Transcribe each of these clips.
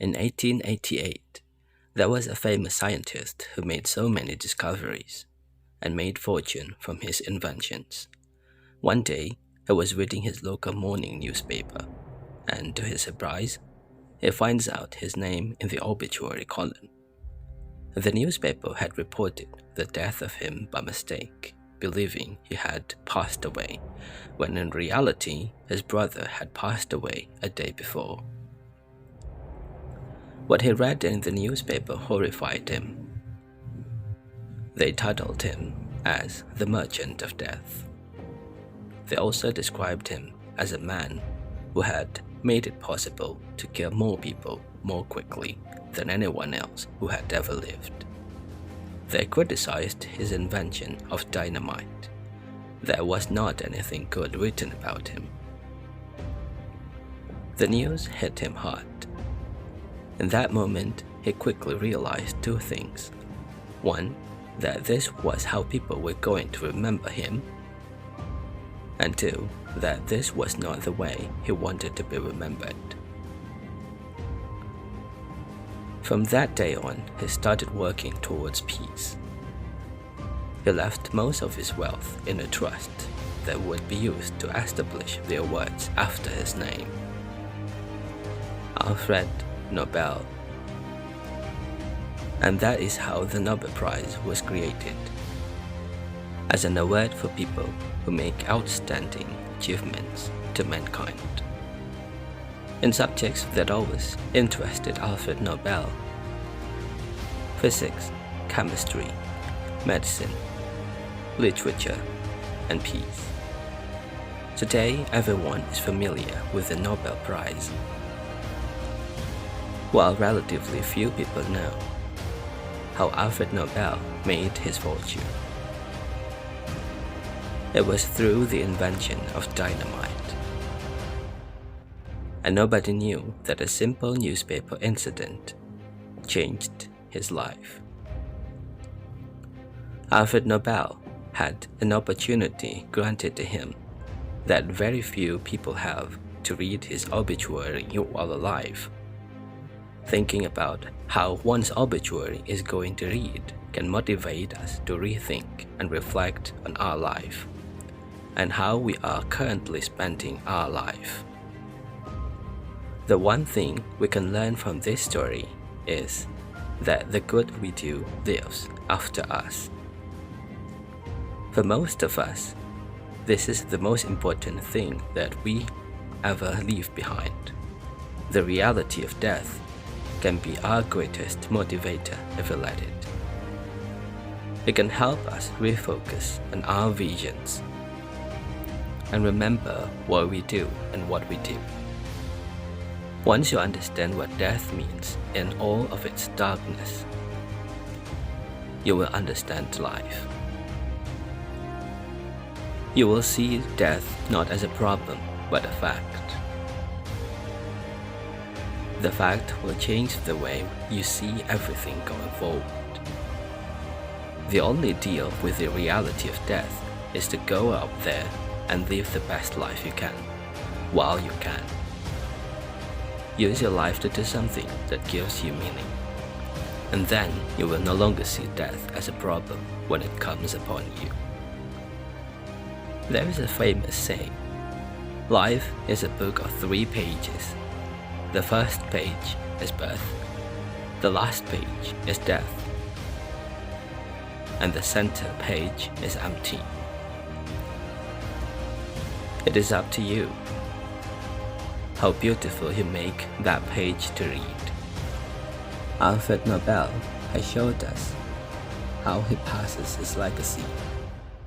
In 1888, there was a famous scientist who made so many discoveries and made fortune from his inventions. One day, he was reading his local morning newspaper, and to his surprise, he finds out his name in the obituary column. The newspaper had reported the death of him by mistake, believing he had passed away, when in reality his brother had passed away a day before. What he read in the newspaper horrified him. They titled him as the Merchant of Death. They also described him as a man who had made it possible to kill more people more quickly than anyone else who had ever lived. They criticized his invention of dynamite. There was not anything good written about him. The news hit him hard. In that moment, he quickly realized two things. One, that this was how people were going to remember him. And two, that this was not the way he wanted to be remembered. From that day on, he started working towards peace. He left most of his wealth in a trust that would be used to establish the awards after his name. Alfred Nobel. And that is how the Nobel Prize was created, as an award for people who make outstanding achievements to mankind. In subjects that always interested Alfred Nobel: physics, chemistry, medicine, literature, and peace. Today, everyone is familiar with the Nobel Prize, while relatively few people know how Alfred Nobel made his fortune. It was through the invention of dynamite. And nobody knew that a simple newspaper incident changed his life. Alfred Nobel had an opportunity granted to him that very few people have, to read his obituary while alive. Thinking about how one's obituary is going to read can motivate us to rethink and reflect on our life, and how we are currently spending our life. The one thing we can learn from this story is that the good we do lives after us. For most of us, this is the most important thing that we ever leave behind. The reality of death can be our greatest motivator if we let it. It can help us refocus on our visions and remember what we do and what we do. Once you understand what death means in all of its darkness, you will understand life. You will see death not as a problem, but a fact. The fact will change the way you see everything going forward. The only deal with the reality of death is to go out there and live the best life you can, while you can. Use your life to do something that gives you meaning, and then you will no longer see death as a problem when it comes upon you. There is a famous saying: life is a book of 3 pages. The first page is birth, the last page is death, and the center page is empty. It is up to you how beautiful you make that page to read. Alfred Nobel has showed us how he passes his legacy,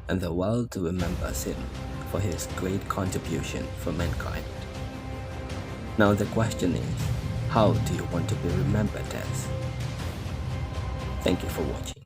and the world remembers him for his great contribution for mankind. Now the question is, how do you want to be remembered as? Thank you for watching.